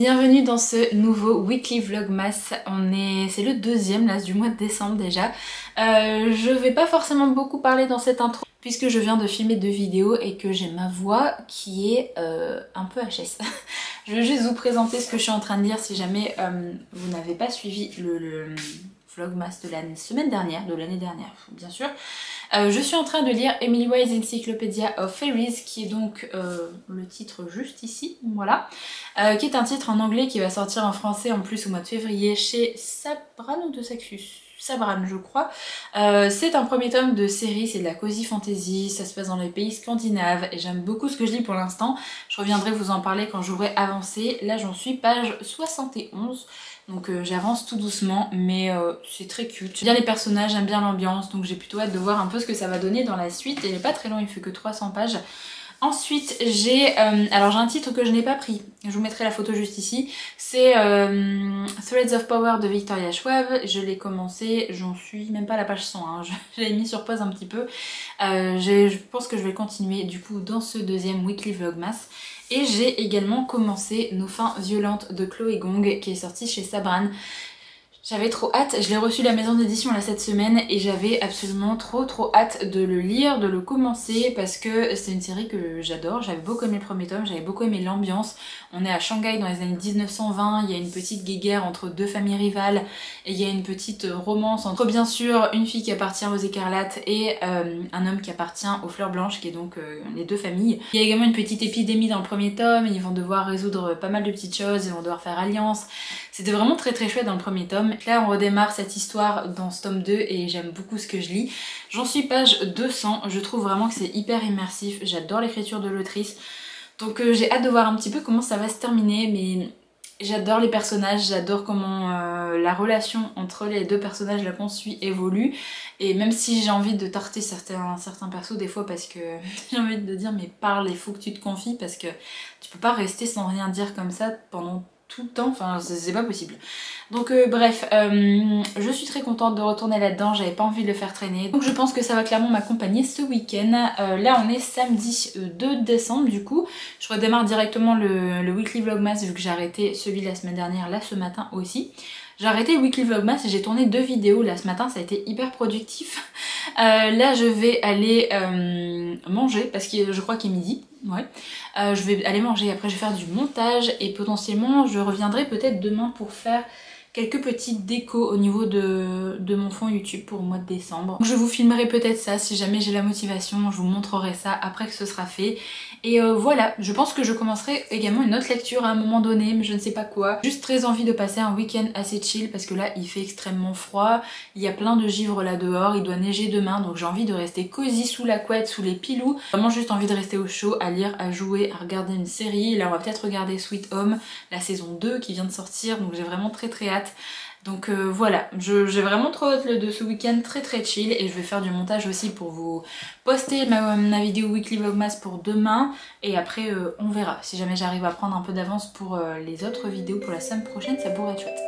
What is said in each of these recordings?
Bienvenue dans ce nouveau Weekly Vlogmas. C'est le deuxième là du mois de décembre déjà. Je vais pas forcément beaucoup parler dans cette intro puisque je viens de filmer 2 vidéos et que j'ai ma voix qui est un peu HS. Je vais juste vous présenter ce que je suis en train de lire si jamais vous n'avez pas suivi le Vlogmas de la semaine dernière, de l'année dernière bien sûr. Je suis en train de lire Emily Wise Encyclopedia of Fairies, qui est donc le titre juste ici, voilà, qui est un titre en anglais qui va sortir en français en plus au mois de février chez Sabran ou de Saxus, Sabran je crois. C'est un premier tome de série, c'est de la cozy fantasy, ça se passe dans les pays scandinaves et j'aime beaucoup ce que je lis pour l'instant. Je reviendrai vous en parler quand j'aurai avancé. Là j'en suis page 71. Donc j'avance tout doucement, mais c'est très cute. J'aime bien les personnages, j'aime bien l'ambiance, donc j'ai plutôt hâte de voir un peu ce que ça va donner dans la suite. Il n'est pas très long, il fait que 300 pages. Ensuite j'ai un titre que je n'ai pas pris, je vous mettrai la photo juste ici, c'est Threads of Power de Victoria Schwab. Je l'ai commencé, j'en suis même pas à la page 100, hein. Je l'ai mis sur pause un petit peu. Je pense que je vais continuer du coup dans ce deuxième Weekly Vlogmas. Et j'ai également commencé Nos fins violentes de Chloé Gong qui est sorti chez Sabran. J'avais trop hâte, je l'ai reçu de la maison d'édition là cette semaine et j'avais absolument trop hâte de le lire, de le commencer parce que c'est une série que j'adore. J'avais beaucoup aimé le premier tome, j'avais beaucoup aimé l'ambiance. On est à Shanghai dans les années 1920, il y a une petite guéguerre entre deux familles rivales et il y a une petite romance entre bien sûr une fille qui appartient aux écarlates et un homme qui appartient aux fleurs blanches qui est donc les deux familles. Il y a également une petite épidémie dans le premier tome, ils vont devoir résoudre pas mal de petites choses, ils vont devoir faire alliance. C'était vraiment très chouette dans le premier tome. Là on redémarre cette histoire dans ce tome 2 et j'aime beaucoup ce que je lis. J'en suis page 200, je trouve vraiment que c'est hyper immersif, j'adore l'écriture de l'autrice. Donc j'ai hâte de voir un petit peu comment ça va se terminer, mais j'adore les personnages, j'adore comment la relation entre les deux personnages là qu'on suit évolue. Et même si j'ai envie de tarter certains persos des fois parce que j'ai envie de dire mais parle, il faut que tu te confies parce que tu peux pas rester sans rien dire comme ça pendant tout le temps, enfin c'est pas possible. Donc bref, je suis très contente de retourner là-dedans, j'avais pas envie de le faire traîner. Donc je pense que ça va clairement m'accompagner ce week-end. Là on est samedi 2 décembre du coup. Je redémarre directement le Weekly Vlogmas vu que j'ai arrêté celui de la semaine dernière là ce matin aussi. J'ai arrêté le Weekly Vlogmas et j'ai tourné 2 vidéos là ce matin, ça a été hyper productif. Là je vais aller manger parce que je crois qu'il est midi. Ouais. Je vais aller manger, après je vais faire du montage et potentiellement je reviendrai peut-être demain pour faire quelques petites décos au niveau de mon fond YouTube pour le mois de décembre. Donc je vous filmerai peut-être ça si jamais j'ai la motivation, je vous montrerai ça après que ce sera fait. Et voilà, je pense que je commencerai également une autre lecture à un moment donné, mais je ne sais pas quoi. Juste très envie de passer un week-end assez chill parce que là il fait extrêmement froid, il y a plein de givre là dehors, il doit neiger demain donc j'ai envie de rester cosy sous la couette, sous les pilous. Vraiment juste envie de rester au chaud, à lire, à jouer, à regarder une série. Là on va peut-être regarder Sweet Home, la saison 2 qui vient de sortir, donc j'ai vraiment très hâte. Donc voilà, j'ai vraiment trop hâte de ce week-end très chill et je vais faire du montage aussi pour vous poster ma vidéo Weekly Vlogmas pour demain et après on verra. Si jamais j'arrive à prendre un peu d'avance pour les autres vidéos pour la semaine prochaine, ça pourrait être chouette.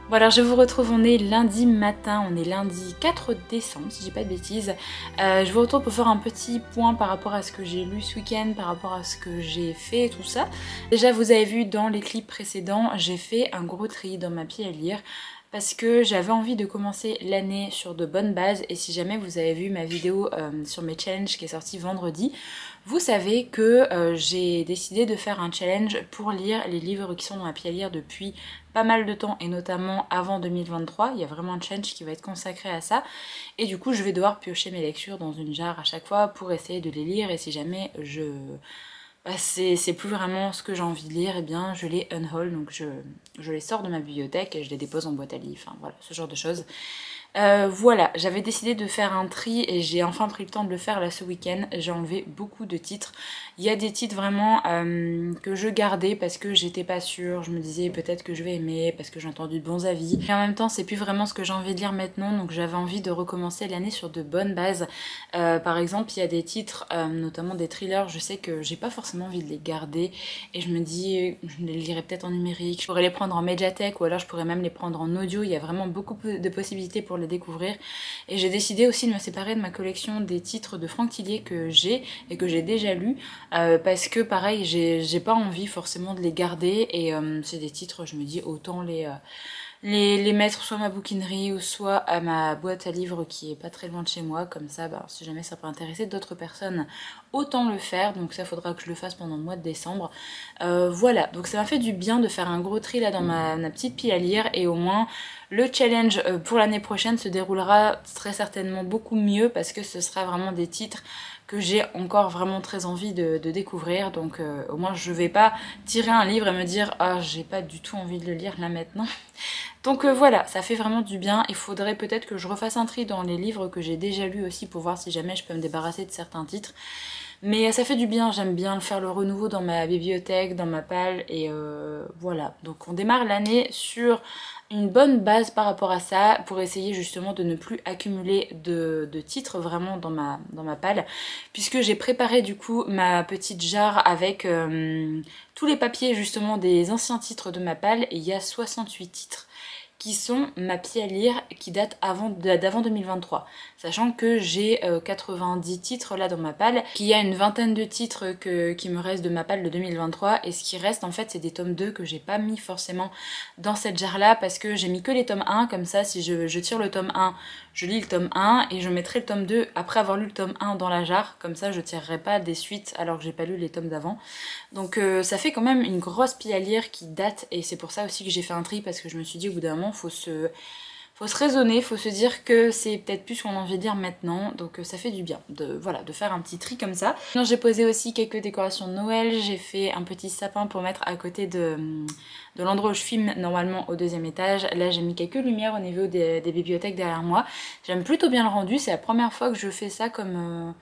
Bon alors je vous retrouve, on est lundi matin, on est lundi 4 décembre si je dis pas de bêtises. Je vous retrouve pour faire un petit point par rapport à ce que j'ai lu ce week-end, par rapport à ce que j'ai fait, tout ça. Déjà vous avez vu dans les clips précédents, j'ai fait un gros tri dans ma pile à lire. Parce que j'avais envie de commencer l'année sur de bonnes bases et si jamais vous avez vu ma vidéo sur mes challenges qui est sortie vendredi, vous savez que j'ai décidé de faire un challenge pour lire les livres qui sont dans ma pile à lire depuis pas mal de temps et notamment avant 2023. Il y a vraiment un challenge qui va être consacré à ça et du coup je vais devoir piocher mes lectures dans une jarre à chaque fois pour essayer de les lire et si jamais c'est plus vraiment ce que j'ai envie de lire, et bien je les unhaul, donc je les sors de ma bibliothèque et je les dépose en boîte à livres, enfin voilà, ce genre de choses. Voilà, j'avais décidé de faire un tri et j'ai enfin pris le temps de le faire là ce week-end. J'ai enlevé beaucoup de titres. Il y a des titres vraiment que je gardais parce que j'étais pas sûre. Je me disais peut-être que je vais aimer parce que j'ai entendu de bons avis. Et en même temps, c'est plus vraiment ce que j'ai envie de lire maintenant, donc j'avais envie de recommencer l'année sur de bonnes bases. Par exemple, il y a des titres, notamment des thrillers, je sais que j'ai pas forcément envie de les garder et je me dis, je les lirai peut-être en numérique. Je pourrais les prendre en médiathèque ou alors je pourrais même les prendre en audio. Il y a vraiment beaucoup de possibilités pour les découvrir et j'ai décidé aussi de me séparer de ma collection des titres de Franck Tillier que j'ai et que j'ai déjà lus parce que pareil j'ai pas envie forcément de les garder et c'est des titres, je me dis autant les mettre soit à ma bouquinerie ou soit à ma boîte à livres qui est pas très loin de chez moi, comme ça si jamais ça peut intéresser d'autres personnes autant le faire, donc ça faudra que je le fasse pendant le mois de décembre. Voilà, donc ça m'a fait du bien de faire un gros tri là dans ma petite pile à lire et au moins le challenge pour l'année prochaine se déroulera très certainement beaucoup mieux parce que ce sera vraiment des titres que j'ai encore vraiment très envie de découvrir, donc au moins je vais pas tirer un livre et me dire ah j'ai pas du tout envie de le lire là maintenant. Donc voilà, ça fait vraiment du bien. Il faudrait peut-être que je refasse un tri dans les livres que j'ai déjà lus aussi pour voir si jamais je peux me débarrasser de certains titres. Mais ça fait du bien, j'aime bien faire le renouveau dans ma bibliothèque, dans ma palle et voilà. Donc on démarre l'année sur une bonne base par rapport à ça pour essayer justement de ne plus accumuler de titres vraiment dans ma palle puisque j'ai préparé du coup ma petite jarre avec tous les papiers justement des anciens titres de ma palle et il y a 68 titres qui sont ma pile à lire qui date d'avant 2023. Sachant que j'ai 90 titres là dans ma palle, qu'il y a une vingtaine de titres qui me restent de ma palle de 2023 et ce qui reste en fait c'est des tomes 2 que j'ai pas mis forcément dans cette jarre là parce que j'ai mis que les tomes 1, comme ça si je tire le tome 1, je lis le tome 1 et je mettrai le tome 2 après avoir lu le tome 1 dans la jarre, comme ça je tirerai pas des suites alors que j'ai pas lu les tomes d'avant. Donc ça fait quand même une grosse pile à lire qui date et c'est pour ça aussi que j'ai fait un tri parce que je me suis dit au bout d'un moment faut se raisonner, faut se dire que c'est peut-être plus ce qu'on a envie de dire maintenant, donc ça fait du bien de faire un petit tri comme ça. Sinon j'ai posé aussi quelques décorations de Noël, j'ai fait un petit sapin pour mettre à côté de l'endroit où je filme normalement au deuxième étage. Là j'ai mis quelques lumières au niveau des bibliothèques derrière moi. J'aime plutôt bien le rendu, c'est la première fois que je fais ça comme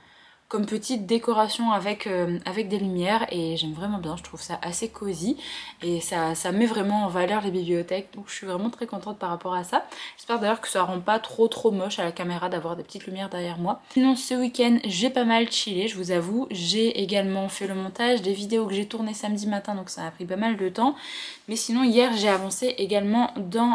petite décoration avec des lumières et j'aime vraiment bien, je trouve ça assez cosy et ça met vraiment en valeur les bibliothèques, donc je suis vraiment très contente par rapport à ça. J'espère d'ailleurs que ça rend pas trop moche à la caméra d'avoir des petites lumières derrière moi. Sinon ce week-end j'ai pas mal chillé, je vous avoue. J'ai également fait le montage des vidéos que j'ai tournées samedi matin, donc ça a pris pas mal de temps. Mais sinon hier j'ai avancé également dans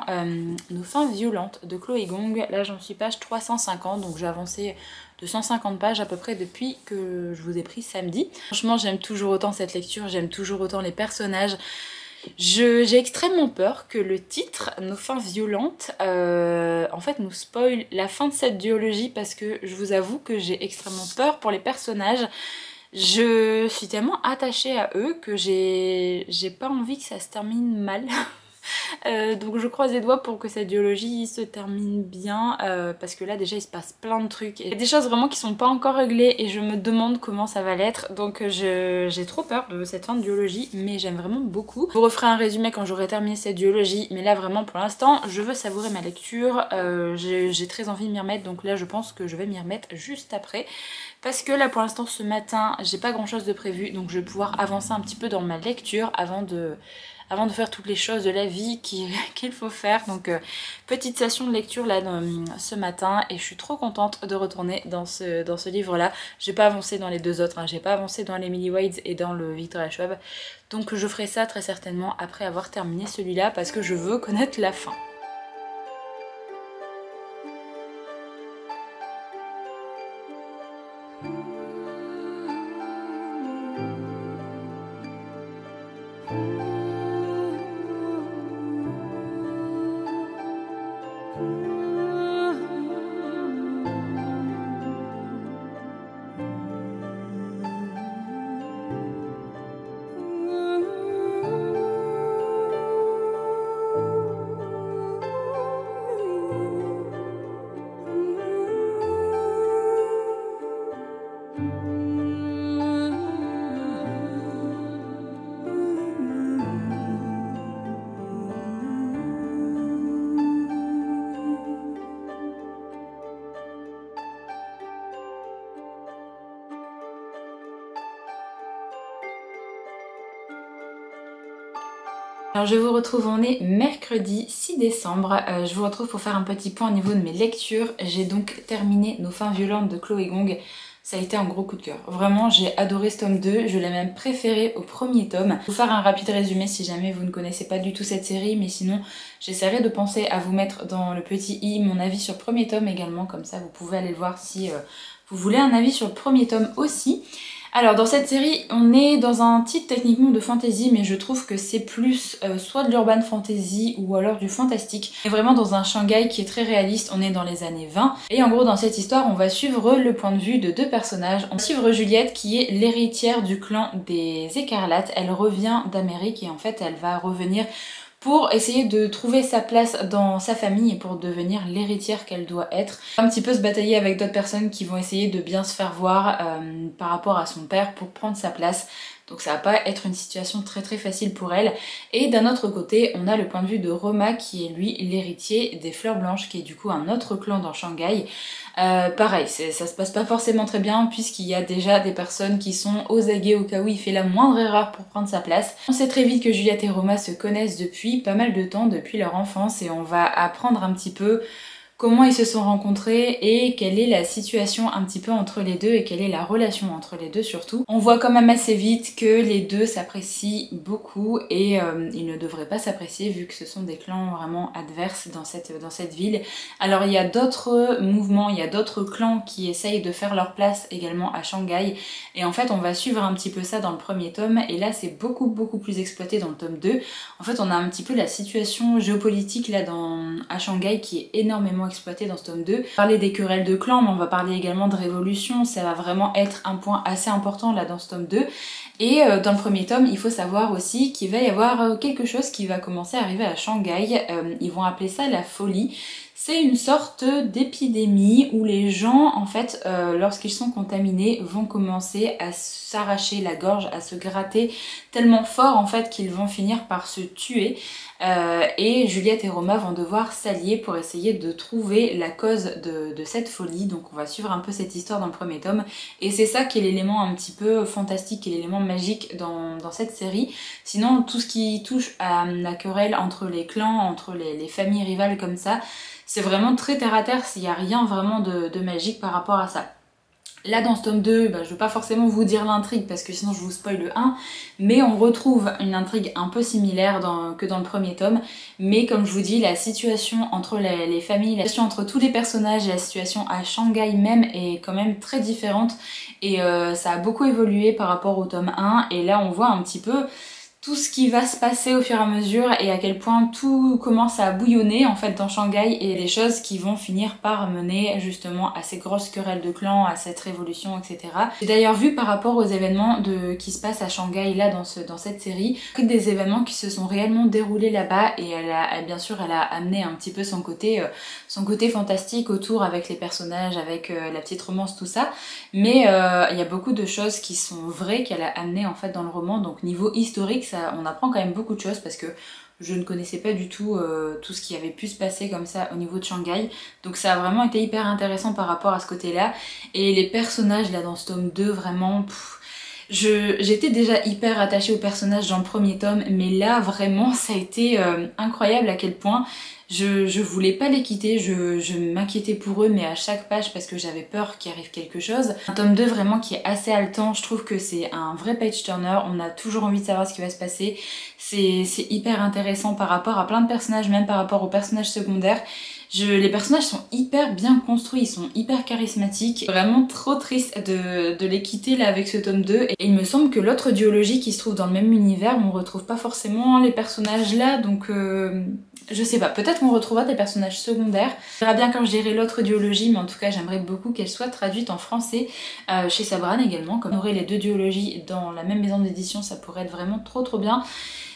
Nos fins violentes de Chloé Gong. Là j'en suis page 350, donc j'ai avancé de 150 pages à peu près depuis que je vous ai pris samedi. Franchement j'aime toujours autant cette lecture, j'aime toujours autant les personnages. J'ai extrêmement peur que le titre, Nos fins violentes, en fait nous spoil la fin de cette duologie parce que je vous avoue que j'ai extrêmement peur pour les personnages. Je suis tellement attachée à eux que j'ai pas envie que ça se termine mal. Donc je croise les doigts pour que cette duologie se termine bien parce que là déjà il se passe plein de trucs. Il y a des choses vraiment qui sont pas encore réglées et je me demande comment ça va l'être. Donc j'ai trop peur de cette fin de duologie mais j'aime vraiment beaucoup. Je vous referai un résumé quand j'aurai terminé cette duologie mais là vraiment pour l'instant je veux savourer ma lecture. J'ai très envie de m'y remettre donc là je pense que je vais m'y remettre juste après. Parce que là pour l'instant ce matin j'ai pas grand chose de prévu donc je vais pouvoir avancer un petit peu dans ma lecture avant de faire toutes les choses de la vie qu'il faut faire. Donc petite session de lecture là ce matin et je suis trop contente de retourner dans ce livre là. J'ai pas avancé dans les deux autres, hein. J'ai pas avancé dans l'Emily Wade et dans le Victoria Schwab. Donc je ferai ça très certainement après avoir terminé celui-là parce que je veux connaître la fin. Alors je vous retrouve, on est mercredi 6 décembre, je vous retrouve pour faire un petit point au niveau de mes lectures. J'ai donc terminé Nos fins violentes de Chloé Gong. Ça a été un gros coup de cœur. Vraiment, j'ai adoré ce tome 2, je l'ai même préféré au premier tome. Je vais vous faire un rapide résumé si jamais vous ne connaissez pas du tout cette série, mais sinon j'essaierai de penser à vous mettre dans le petit i mon avis sur le premier tome également, comme ça vous pouvez aller le voir si vous voulez un avis sur le premier tome aussi. Alors dans cette série, on est dans un titre techniquement de fantasy, mais je trouve que c'est plus soit de l'urban fantasy ou alors du fantastique. On est vraiment dans un Shanghai qui est très réaliste, on est dans les années 20. Et en gros dans cette histoire, on va suivre le point de vue de deux personnages. On va suivre Juliette qui est l'héritière du clan des Écarlates. Elle revient d'Amérique et en fait elle va revenir pour essayer de trouver sa place dans sa famille et pour devenir l'héritière qu'elle doit être. Un petit peu se batailler avec d'autres personnes qui vont essayer de bien se faire voir par rapport à son père pour prendre sa place. Donc ça va pas être une situation très facile pour elle. Et d'un autre côté, on a le point de vue de Roma qui est lui l'héritier des Fleurs Blanches, qui est du coup un autre clan dans Shanghai. Pareil, ça se passe pas forcément très bien puisqu'il y a déjà des personnes qui sont aux aguets au cas où il fait la moindre erreur pour prendre sa place. On sait très vite que Juliette et Roma se connaissent depuis pas mal de temps, depuis leur enfance, et on va apprendre un petit peu comment ils se sont rencontrés et quelle est la situation un petit peu entre les deux et quelle est la relation entre les deux surtout. On voit quand même assez vite que les deux s'apprécient beaucoup et ils ne devraient pas s'apprécier vu que ce sont des clans vraiment adverses dans cette ville. Alors il y a d'autres mouvements, il y a d'autres clans qui essayent de faire leur place également à Shanghai et en fait on va suivre un petit peu ça dans le premier tome et là c'est beaucoup plus exploité dans le tome 2. En fait on a un petit peu la situation géopolitique là à Shanghai qui est énormément exploité dans ce tome 2. On va parler des querelles de clans, mais on va parler également de révolution, ça va vraiment être un point assez important là dans ce tome 2. Et dans le premier tome, il faut savoir aussi qu'il va y avoir quelque chose qui va commencer à arriver à Shanghai, ils vont appeler ça la folie. C'est une sorte d'épidémie où les gens, en fait, lorsqu'ils sont contaminés, vont commencer à s'arracher la gorge, à se gratter tellement fort, en fait, qu'ils vont finir par se tuer. Et Juliette et Roma vont devoir s'allier pour essayer de trouver la cause de cette folie. Donc on va suivre un peu cette histoire dans le premier tome. Et c'est ça qui est l'élément un petit peu fantastique et l'élément magique dans cette série. Sinon, tout ce qui touche à la querelle entre les clans, entre les familles rivales comme ça, c'est vraiment très terre à terre, il n'y a rien vraiment de magique par rapport à ça. Là dans ce tome 2, je ne vais pas forcément vous dire l'intrigue parce que sinon je vous spoil le 1, mais on retrouve une intrigue un peu similaire que dans le premier tome, mais comme je vous dis, la situation entre les familles, la situation entre tous les personnages et la situation à Shanghai même est quand même très différente et ça a beaucoup évolué par rapport au tome 1 et là on voit un petit peu tout ce qui va se passer au fur et à mesure et à quel point tout commence à bouillonner en fait dans Shanghai et les choses qui vont finir par mener justement à ces grosses querelles de clans, à cette révolution, etc. J'ai d'ailleurs vu par rapport aux événements qui se passent à Shanghai là dans cette série, que des événements qui se sont réellement déroulés là-bas et bien sûr elle a amené un petit peu son côté fantastique autour avec les personnages, avec la petite romance, tout ça, mais il y a beaucoup de choses qui sont vraies qu'elle a amené en fait dans le roman, donc niveau historique on apprend quand même beaucoup de choses parce que je ne connaissais pas du tout tout ce qui avait pu se passer comme ça au niveau de Shanghai. Donc ça a vraiment été hyper intéressant par rapport à ce côté-là. Et les personnages là dans ce tome 2, vraiment... J'étais déjà hyper attachée aux personnages dans le premier tome, mais là vraiment ça a été incroyable à quel point je voulais pas les quitter, je m'inquiétais pour eux mais à chaque page parce que j'avais peur qu'il arrive quelque chose. Un tome 2 vraiment qui est assez haletant, je trouve que c'est un vrai page turner, on a toujours envie de savoir ce qui va se passer, c'est hyper intéressant par rapport à plein de personnages, même par rapport aux personnages secondaires. Les personnages sont hyper bien construits, ils sont hyper charismatiques. Vraiment trop triste de les quitter là avec ce tome 2. Et il me semble que l'autre duologie qui se trouve dans le même univers, on retrouve pas forcément les personnages là, donc je sais pas, peut-être qu'on retrouvera des personnages secondaires. On verra bien quand je dirai l'autre duologie, mais en tout cas j'aimerais beaucoup qu'elle soit traduite en français chez Sabran également. Comme on aurait les deux duologies dans la même maison d'édition, ça pourrait être vraiment trop bien.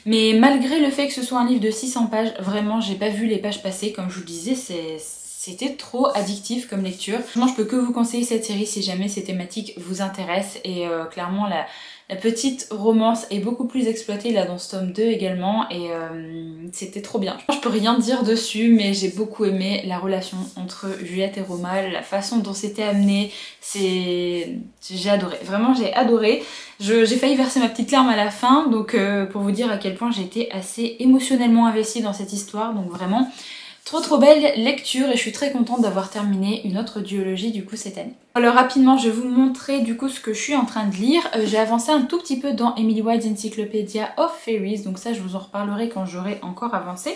Mais malgré le fait que ce soit un livre de 600 pages, vraiment j'ai pas vu les pages passer, comme je vous le disais, c'était trop addictif comme lecture. Franchement je peux que vous conseiller cette série si jamais ces thématiques vous intéressent et clairement La petite romance est beaucoup plus exploitée là dans ce tome 2 également et c'était trop bien. Je peux rien dire dessus mais j'ai beaucoup aimé la relation entre Juliette et Romal, la façon dont c'était amené, j'ai adoré, vraiment j'ai adoré. J'ai failli verser ma petite larme à la fin donc pour vous dire à quel point j'ai été assez émotionnellement investie dans cette histoire, donc vraiment trop belle lecture et je suis très contente d'avoir terminé une autre duologie du coup cette année. Alors rapidement je vais vous montrer du coup ce que je suis en train de lire. J'ai avancé un tout petit peu dans Emily White's Encyclopedia of Fairies, donc ça je vous en reparlerai quand j'aurai encore avancé.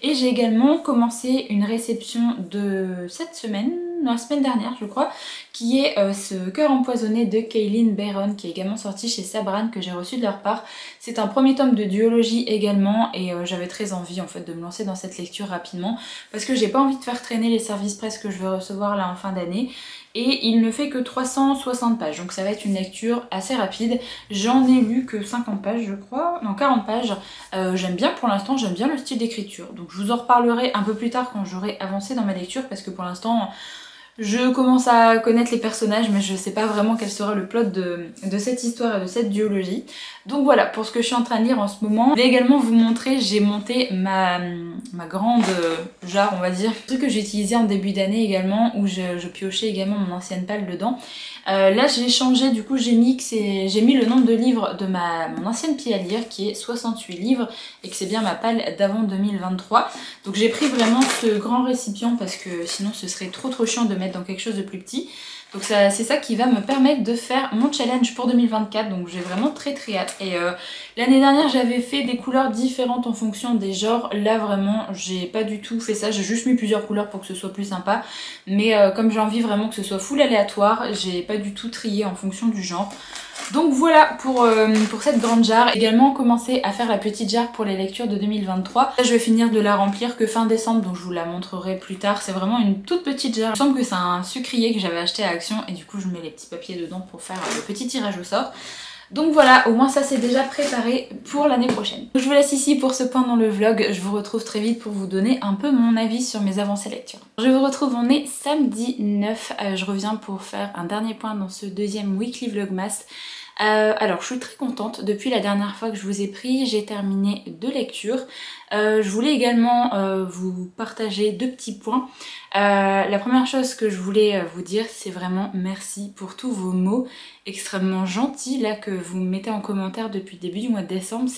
Et j'ai également commencé une réception de cette semaine, non, la semaine dernière je crois, qui est ce cœur empoisonné de Kaylin Bayron qui est également sorti chez Sabran, que j'ai reçu de leur part. C'est un premier tome de duologie également et j'avais très envie en fait de me lancer dans cette lecture rapidement parce que j'ai pas envie de faire traîner les services presse que je vais recevoir là en fin d'année. Et il ne fait que 360 pages, donc ça va être une lecture assez rapide. J'en ai lu que 50 pages je crois, non 40 pages. J'aime bien pour l'instant, j'aime bien le style d'écriture. Donc je vous en reparlerai un peu plus tard quand j'aurai avancé dans ma lecture parce que pour l'instant je commence à connaître les personnages mais je sais pas vraiment quel sera le plot de cette histoire et de cette duologie. Donc voilà pour ce que je suis en train de lire en ce moment. Je vais également vous montrer, j'ai monté ma grande jarre on va dire, truc que j'ai utilisé en début d'année également où je piochais également mon ancienne palle dedans. Là j'ai changé, du coup j'ai mis le nombre de livres de mon ancienne pile à lire qui est 68 livres et que c'est bien ma palle d'avant 2023. Donc j'ai pris vraiment ce grand récipient parce que sinon ce serait trop chiant de mettre dans quelque chose de plus petit. Donc c'est ça qui va me permettre de faire mon challenge pour 2024, donc j'ai vraiment très hâte. Et l'année dernière j'avais fait des couleurs différentes en fonction des genres, là vraiment j'ai pas du tout fait ça, j'ai juste mis plusieurs couleurs pour que ce soit plus sympa. Mais comme j'ai envie vraiment que ce soit full aléatoire, j'ai pas du tout trié en fonction du genre. Donc voilà pour cette grande jarre. Également commencer à faire la petite jarre pour les lectures de 2023. Là, je vais finir de la remplir que fin décembre, donc je vous la montrerai plus tard. C'est vraiment une toute petite jarre. Il me semble que c'est un sucrier que j'avais acheté à Action et du coup je mets les petits papiers dedans pour faire le petit tirage au sort. Donc voilà, au moins ça c'est déjà préparé pour l'année prochaine. Je vous laisse ici pour ce point dans le vlog. Je vous retrouve très vite pour vous donner un peu mon avis sur mes avancées lecture. Je vous retrouve, on est samedi 9. Je reviens pour faire un dernier point dans ce deuxième weekly vlogmas. Alors je suis très contente, depuis la dernière fois que je vous ai pris, j'ai terminé 2 lectures. Je voulais également vous partager 2 petits points. La première chose que je voulais vous dire, c'est vraiment merci pour tous vos mots extrêmement gentils là que vous mettez en commentaire depuis le début du mois de décembre.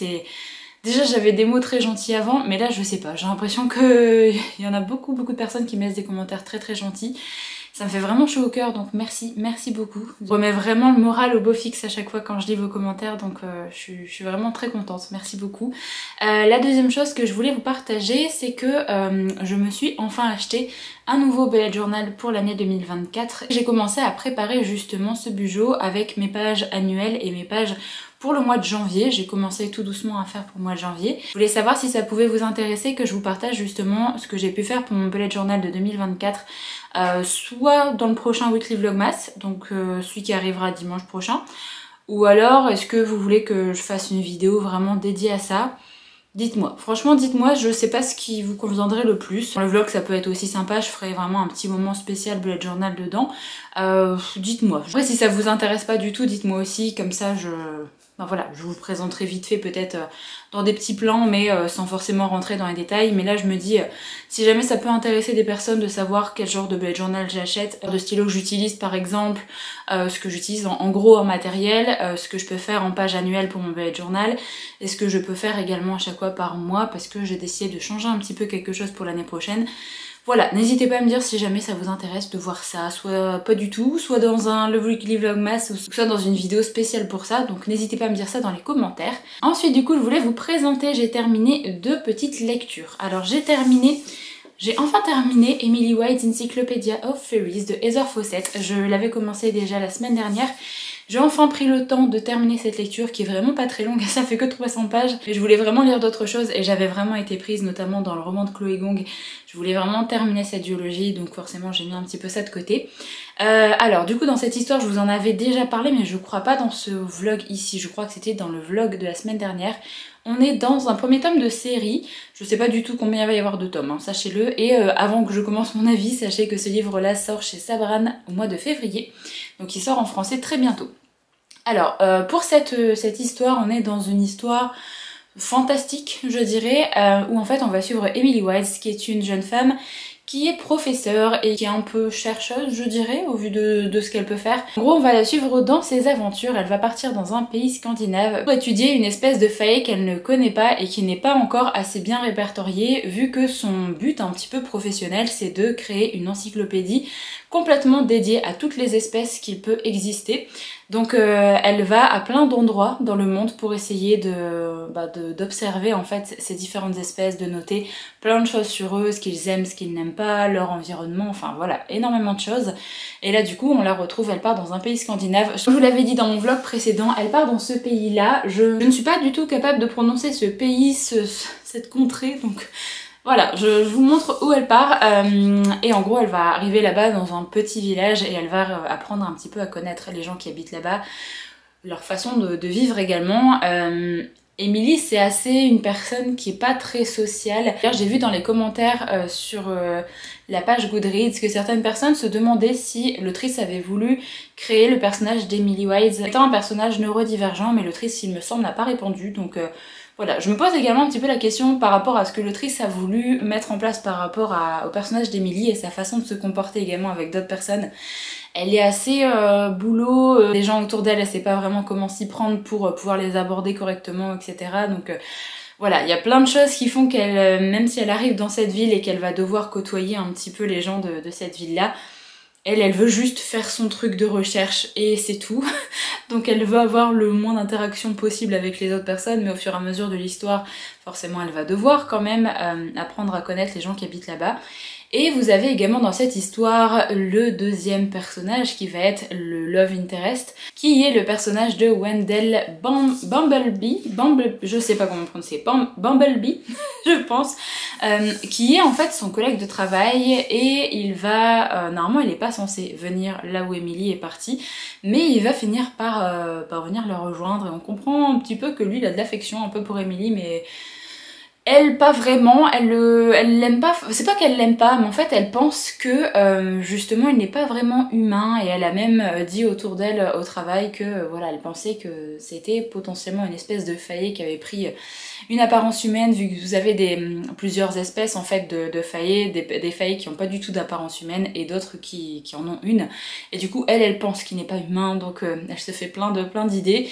Déjà j'avais des mots très gentils avant, mais là je sais pas, j'ai l'impression qu'il y en a beaucoup de personnes qui mettent des commentaires très gentils. Ça me fait vraiment chaud au cœur, donc merci beaucoup. Je remets vraiment le moral au beau fixe à chaque fois quand je lis vos commentaires, donc je suis vraiment très contente, merci beaucoup. La deuxième chose que je voulais vous partager, c'est que je me suis enfin acheté un nouveau bullet journal pour l'année 2024. J'ai commencé à préparer justement ce bugeot avec mes pages annuelles et mes pages pour le mois de janvier. J'ai commencé tout doucement à faire pour le mois de janvier. Je voulais savoir si ça pouvait vous intéresser que je vous partage justement ce que j'ai pu faire pour mon bullet journal de 2024, soit dans le prochain weekly vlogmas, donc celui qui arrivera dimanche prochain, ou alors est-ce que vous voulez que je fasse une vidéo vraiment dédiée à ça? Dites-moi, franchement dites-moi, je sais pas ce qui vous conviendrait le plus. Dans le vlog ça peut être aussi sympa, je ferai vraiment un petit moment spécial bullet journal dedans. Dites-moi. Après si ça vous intéresse pas du tout, dites-moi aussi, comme ça ben voilà, je vous le présenterai vite fait peut-être dans des petits plans mais sans forcément rentrer dans les détails. Mais là je me dis, si jamais ça peut intéresser des personnes de savoir quel genre de bullet journal j'achète, de stylo que j'utilise par exemple, ce que j'utilise en gros en matériel, ce que je peux faire en page annuelle pour mon bullet journal, et ce que je peux faire également à chaque fois par mois parce que j'ai décidé de changer un petit peu quelque chose pour l'année prochaine. Voilà, n'hésitez pas à me dire si jamais ça vous intéresse de voir ça, soit pas du tout, soit dans le weekly vlogmas, ou soit dans une vidéo spéciale pour ça, donc n'hésitez pas à me dire ça dans les commentaires. Ensuite du coup je voulais vous présenter, j'ai terminé 2 petites lectures. Alors j'ai enfin terminé Emily White's Encyclopedia of Fairies de Heather Fawcett. Je l'avais commencé déjà la semaine dernière. J'ai enfin pris le temps de terminer cette lecture qui est vraiment pas très longue, ça fait que 300 pages. Et je voulais vraiment lire d'autres choses et j'avais vraiment été prise notamment dans le roman de Chloé Gong. Je voulais vraiment terminer cette duologie, donc forcément j'ai mis un petit peu ça de côté. Alors du coup dans cette histoire je vous en avais déjà parlé mais je crois pas dans ce vlog ici, je crois que c'était dans le vlog de la semaine dernière. On est dans un premier tome de série, je sais pas du tout combien il va y avoir de tomes, hein, sachez-le. Et avant que je commence mon avis, sachez que ce livre-là sort chez Sabran au mois de février, donc il sort en français très bientôt. Alors, pour cette histoire, on est dans une histoire fantastique, je dirais, où en fait on va suivre Emily Wilde, qui est une jeune femme qui est professeure et qui est un peu chercheuse, je dirais, au vu de ce qu'elle peut faire. En gros, on va la suivre dans ses aventures. Elle va partir dans un pays scandinave pour étudier une espèce de faille qu'elle ne connaît pas et qui n'est pas encore assez bien répertoriée, vu que son but un petit peu professionnel, c'est de créer une encyclopédie complètement dédiée à toutes les espèces qui peuvent exister. Donc elle va à plein d'endroits dans le monde pour essayer d'observer en fait ces différentes espèces, de noter plein de choses sur eux, ce qu'ils aiment, ce qu'ils n'aiment pas, leur environnement, enfin voilà, énormément de choses. Et là du coup on la retrouve, elle part dans un pays scandinave. Comme je vous l'avais dit dans mon vlog précédent, elle part dans ce pays-là. Je ne suis pas du tout capable de prononcer ce pays, cette contrée, donc... Voilà, je vous montre où elle part et en gros elle va arriver là-bas dans un petit village et elle va apprendre un petit peu à connaître les gens qui habitent là-bas, leur façon de vivre également. Emily, c'est assez une personne qui est pas très sociale. J'ai vu dans les commentaires sur la page Goodreads que certaines personnes se demandaient si l'autrice avait voulu créer le personnage d'Emily Wilde étant un personnage neurodivergent, mais l'autrice, il me semble, n'a pas répondu, donc... Voilà, je me pose également un petit peu la question par rapport à ce que l'autrice a voulu mettre en place par rapport au personnage d'Emily et sa façon de se comporter également avec d'autres personnes. Elle est assez boulot, les gens autour d'elle, elle sait pas vraiment comment s'y prendre pour pouvoir les aborder correctement, etc. Donc voilà, il y a plein de choses qui font qu'elle, même si elle arrive dans cette ville et qu'elle va devoir côtoyer un petit peu les gens de cette ville-là, elle veut juste faire son truc de recherche et c'est tout. Donc elle veut avoir le moins d'interaction possible avec les autres personnes, mais au fur et à mesure de l'histoire, forcément elle va devoir quand même apprendre à connaître les gens qui habitent là-bas. Et vous avez également dans cette histoire le deuxième personnage qui va être le Love Interest, qui est le personnage de Wendell Bumblebee, je sais pas comment prononcer, Bumblebee, je pense, qui est en fait son collègue de travail et il va, normalement il est pas censé venir là où Emily est partie, mais il va finir par venir le rejoindre et on comprend un petit peu que lui il a de l'affection un peu pour Emily, mais... Elle, pas vraiment, elle l'aime pas, c'est pas qu'elle l'aime pas, mais en fait elle pense que justement il n'est pas vraiment humain et elle a même dit autour d'elle au travail que voilà, elle pensait que c'était potentiellement une espèce de faillé qui avait pris une apparence humaine, vu que vous avez plusieurs espèces en fait de faillés, des faillés qui n'ont pas du tout d'apparence humaine et d'autres qui en ont une. Et du coup elle pense qu'il n'est pas humain, donc elle se fait plein d'idées.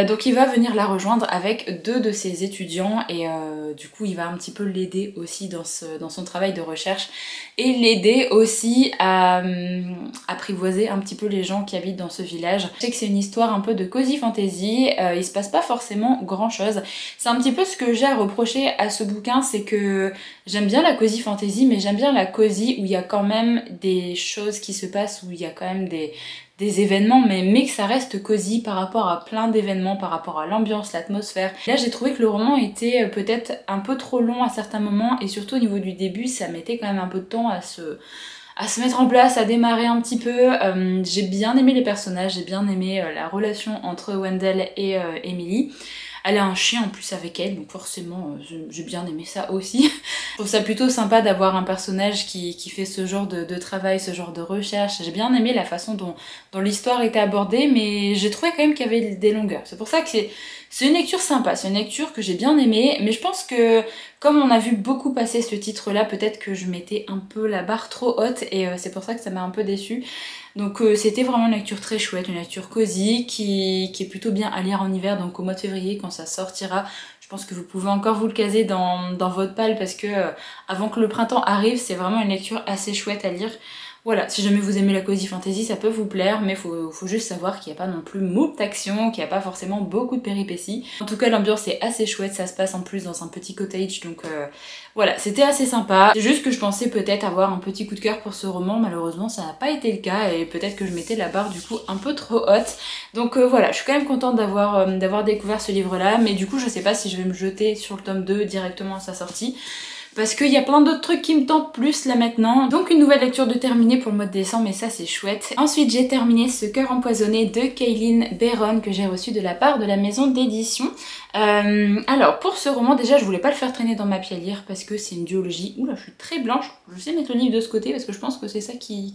Donc il va venir la rejoindre avec deux de ses étudiants et du coup il va un petit peu l'aider aussi dans son travail de recherche et l'aider aussi à apprivoiser un petit peu les gens qui habitent dans ce village. Je sais que c'est une histoire un peu de cozy fantasy, il se passe pas forcément grand chose. C'est un petit peu ce que j'ai à reprocher à ce bouquin, c'est que j'aime bien la cozy fantasy, mais j'aime bien la cozy où il y a quand même des choses qui se passent, où il y a quand même des événements, mais que ça reste cosy par rapport à plein d'événements, par rapport à l'ambiance, l'atmosphère. Là j'ai trouvé que le roman était peut-être un peu trop long à certains moments et surtout au niveau du début ça mettait quand même un peu de temps à se mettre en place, à démarrer un petit peu. J'ai bien aimé les personnages, j'ai bien aimé la relation entre Wendell et Emily. Elle a un chien en plus avec elle, donc forcément j'ai bien aimé ça aussi. Je trouve ça plutôt sympa d'avoir un personnage qui fait ce genre de travail, ce genre de recherche. J'ai bien aimé la façon dont l'histoire était abordée, mais j'ai trouvé quand même qu'il y avait des longueurs. C'est pour ça que c'est une lecture sympa, c'est une lecture que j'ai bien aimée, mais je pense que comme on a vu beaucoup passer ce titre-là, peut-être que je mettais un peu la barre trop haute et c'est pour ça que ça m'a un peu déçue. Donc c'était vraiment une lecture très chouette, une lecture cosy qui est plutôt bien à lire en hiver, donc au mois de février quand ça sortira. Je pense que vous pouvez encore vous le caser dans votre palle parce que avant que le printemps arrive, c'est vraiment une lecture assez chouette à lire. Voilà, si jamais vous aimez la cozy fantasy, ça peut vous plaire, mais faut juste savoir qu'il n'y a pas non plus moult d'action, qu'il n'y a pas forcément beaucoup de péripéties. En tout cas, l'ambiance est assez chouette, ça se passe en plus dans un petit cottage, donc voilà, c'était assez sympa. C'est juste que je pensais peut-être avoir un petit coup de cœur pour ce roman, malheureusement ça n'a pas été le cas, et peut-être que je mettais la barre du coup un peu trop haute. Donc voilà, je suis quand même contente d'avoir découvert ce livre-là, mais du coup je sais pas si je vais me jeter sur le tome 2 directement à sa sortie. Parce qu'il y a plein d'autres trucs qui me tentent plus là maintenant. Donc une nouvelle lecture de terminée pour le mois de décembre et ça c'est chouette. Ensuite j'ai terminé Ce cœur empoisonné de Kaylin Bayron que j'ai reçu de la part de la maison d'édition. Alors pour ce roman, déjà je voulais pas le faire traîner dans ma pile à lire parce que c'est une duologie. Oula, je suis très blanche, je sais mettre le livre de ce côté parce que je pense que c'est ça qui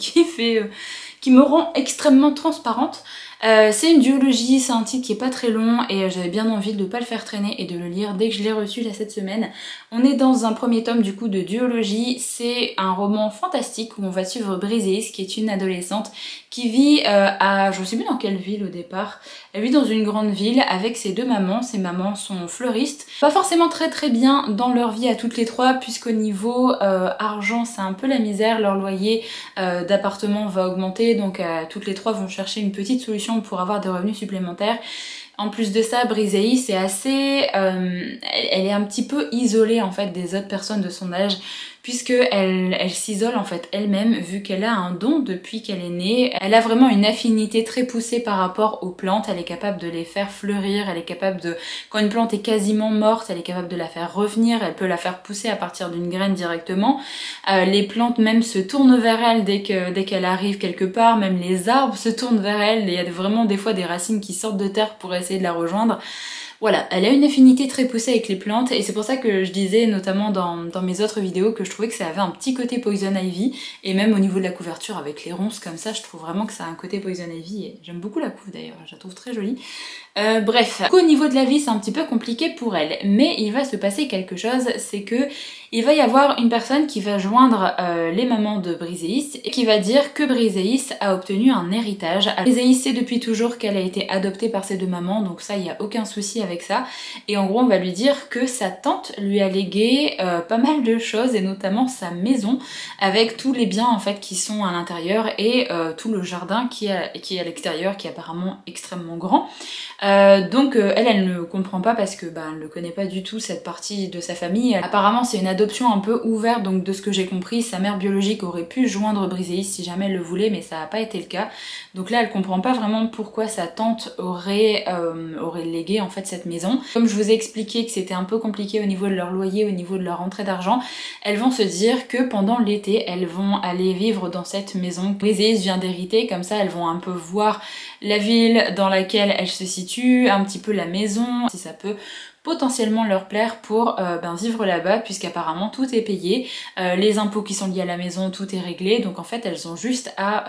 me rend extrêmement transparente. C'est une duologie, c'est un titre qui est pas très long et j'avais bien envie de pas le faire traîner et de le lire dès que je l'ai reçu là cette semaine. On est dans un premier tome du coup de duologie, c'est un roman fantastique où on va suivre Briseis qui est une adolescente qui vit à, je sais plus dans quelle ville au départ, elle vit dans une grande ville avec ses deux mamans, ses mamans sont fleuristes, pas forcément très bien dans leur vie à toutes les trois puisqu'au niveau argent c'est un peu la misère, leur loyer d'appartement va augmenter donc toutes les trois vont chercher une petite solution pour avoir des revenus supplémentaires. En plus de ça, Briseis c'est assez... elle est un petit peu isolée en fait des autres personnes de son âge puisque elle s'isole en fait elle-même vu qu'elle a un don depuis qu'elle est née. Elle a vraiment une affinité très poussée par rapport aux plantes, elle est capable de les faire fleurir, elle est capable de... Quand une plante est quasiment morte, elle est capable de la faire revenir, elle peut la faire pousser à partir d'une graine directement. Les plantes même se tournent vers elle dès qu'elle arrive quelque part, même les arbres se tournent vers elle, il y a vraiment des fois des racines qui sortent de terre pour essayer de la rejoindre. Voilà, elle a une affinité très poussée avec les plantes et c'est pour ça que je disais notamment dans mes autres vidéos que je trouvais que ça avait un petit côté Poison Ivy et même au niveau de la couverture avec les ronces comme ça, je trouve vraiment que ça a un côté Poison Ivy et j'aime beaucoup la couve d'ailleurs, je la trouve très jolie. Bref, au niveau de la vie c'est un petit peu compliqué pour elle, mais il va se passer quelque chose, c'est que il va y avoir une personne qui va joindre les mamans de Briseis et qui va dire que Briseis a obtenu un héritage. Briseis sait depuis toujours qu'elle a été adoptée par ses deux mamans, donc ça il n'y a aucun souci avec ça. Et en gros on va lui dire que sa tante lui a légué pas mal de choses et notamment sa maison avec tous les biens en fait qui sont à l'intérieur et tout le jardin qui est à l'extérieur qui est apparemment extrêmement grand. Donc elle ne comprend pas parce que elle ne connaît pas du tout cette partie de sa famille. Apparemment c'est une adoption un peu ouverte, donc de ce que j'ai compris sa mère biologique aurait pu joindre Briseis si jamais elle le voulait mais ça n'a pas été le cas. Donc là elle comprend pas vraiment pourquoi sa tante aurait légué en fait cette maison. Comme je vous ai expliqué que c'était un peu compliqué au niveau de leur loyer, au niveau de leur rentrée d'argent, elles vont se dire que pendant l'été elles vont aller vivre dans cette maison. Briseis vient d'hériter, comme ça elles vont un peu voir la ville dans laquelle elle se situe, un petit peu la maison, si ça peut potentiellement leur plaire pour vivre là-bas puisqu'apparemment tout est payé, les impôts qui sont liés à la maison, tout est réglé, donc en fait elles ont juste à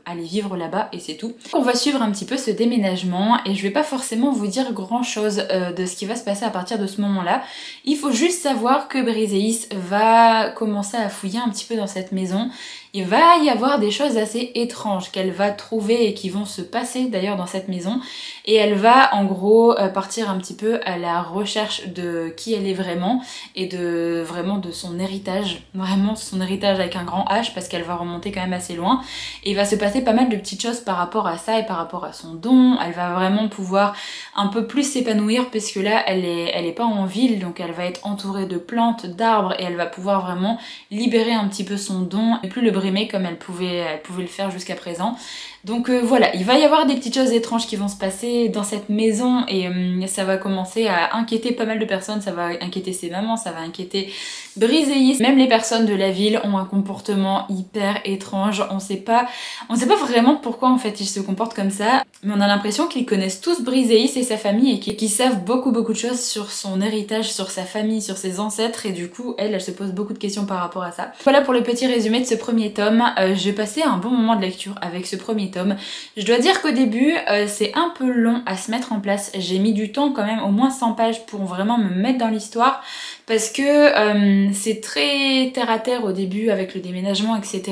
aller vivre là-bas et c'est tout. On va suivre un petit peu ce déménagement et je vais pas forcément vous dire grand chose de ce qui va se passer à partir de ce moment-là. Il faut juste savoir que Briseis va commencer à fouiller un petit peu dans cette maison. Il va y avoir des choses assez étranges qu'elle va trouver et qui vont se passer d'ailleurs dans cette maison et elle va en gros partir un petit peu à la recherche de qui elle est vraiment et de son héritage, vraiment son héritage avec un grand H parce qu'elle va remonter quand même assez loin et il va se passer pas mal de petites choses par rapport à ça et par rapport à son don. Elle va vraiment pouvoir un peu plus s'épanouir puisque là elle est pas en ville, donc elle va être entourée de plantes, d'arbres et elle va pouvoir vraiment libérer un petit peu son don et plus le brimer comme elle pouvait le faire jusqu'à présent. Donc voilà, il va y avoir des petites choses étranges qui vont se passer dans cette maison et ça va commencer à inquiéter pas mal de personnes, ça va inquiéter ses mamans, ça va inquiéter Briseis. Même les personnes de la ville ont un comportement hyper étrange, on sait pas vraiment pourquoi en fait ils se comportent comme ça, mais on a l'impression qu'ils connaissent tous Briseis et sa famille et qu'ils savent beaucoup de choses sur son héritage, sur sa famille, sur ses ancêtres et du coup elle se pose beaucoup de questions par rapport à ça. Voilà pour le petit résumé de ce premier tome. J'ai passé un bon moment de lecture avec ce premier tome. Je dois dire qu'au début c'est un peu long à se mettre en place, j'ai mis du temps quand même, au moins 100 pages pour vraiment me mettre dans l'histoire parce que c'est très terre à terre au début avec le déménagement etc.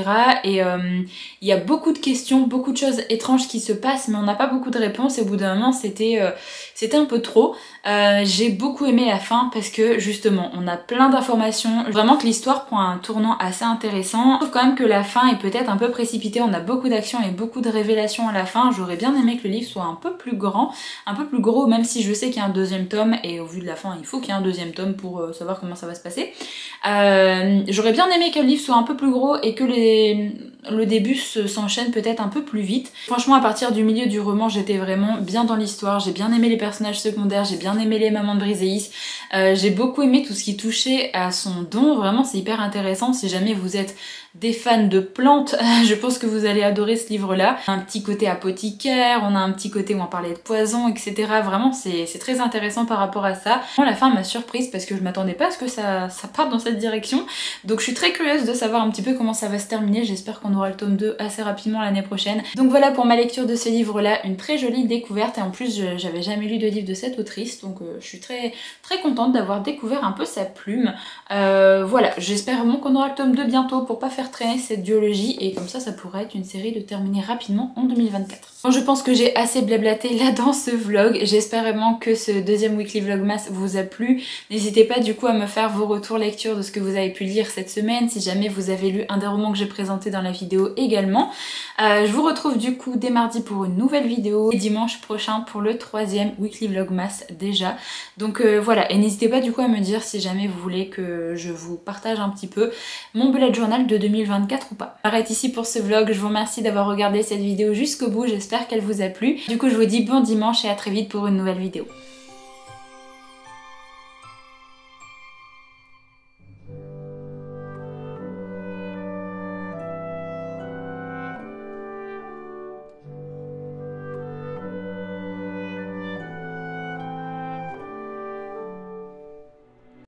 Et il y a beaucoup de questions, beaucoup de choses étranges qui se passent mais on n'a pas beaucoup de réponses et au bout d'un moment c'était un peu trop. J'ai beaucoup aimé la fin parce que justement on a plein d'informations, vraiment que l'histoire prend un tournant assez intéressant. Je trouve quand même que la fin est peut-être un peu précipitée, on a beaucoup d'actions et beaucoup de révélations à la fin. J'aurais bien aimé que le livre soit un peu plus grand, un peu plus gros, même si je sais qu'il y a un deuxième tome et au vu de la fin il faut qu'il y ait un deuxième tome pour savoir comment ça va se passer. J'aurais bien aimé que le livre soit un peu plus gros et que le début s'enchaîne peut-être un peu plus vite. Franchement à partir du milieu du roman j'étais vraiment bien dans l'histoire, j'ai bien aimé les personnages secondaires, j'ai bien aimé les mamans de Briseis, j'ai beaucoup aimé tout ce qui touchait à son don, vraiment c'est hyper intéressant si jamais vous êtes des fans de plantes, je pense que vous allez adorer ce livre-là. Un petit côté apothicaire, on a un petit côté où on parlait de poison, etc. Vraiment, c'est très intéressant par rapport à ça. La fin m'a surprise parce que je m'attendais pas à ce que ça parte dans cette direction. Donc je suis très curieuse de savoir un petit peu comment ça va se terminer. J'espère qu'on aura le tome 2 assez rapidement l'année prochaine. Donc voilà pour ma lecture de ce livre-là, une très jolie découverte. Et en plus, j'avais jamais lu de livre de cette autrice, donc je suis très contente d'avoir découvert un peu sa plume. Voilà, j'espère vraiment qu'on aura le tome 2 bientôt pour pas faire traîner cette duologie et comme ça pourrait être une série de terminer rapidement en 2024. Bon, je pense que j'ai assez blablaté là dans ce vlog. J'espère vraiment que ce deuxième weekly vlogmas vous a plu. N'hésitez pas du coup à me faire vos retours lecture de ce que vous avez pu lire cette semaine, si jamais vous avez lu un des romans que j'ai présenté dans la vidéo également. Je vous retrouve du coup dès mardi pour une nouvelle vidéo et dimanche prochain pour le troisième weekly vlogmas déjà. Donc voilà, et n'hésitez pas du coup à me dire si jamais vous voulez que je vous partage un petit peu mon bullet journal de 2024 ou pas. J'arrête ici pour ce vlog, je vous remercie d'avoir regardé cette vidéo jusqu'au bout, j'espère qu'elle vous a plu. Du coup je vous dis bon dimanche et à très vite pour une nouvelle vidéo.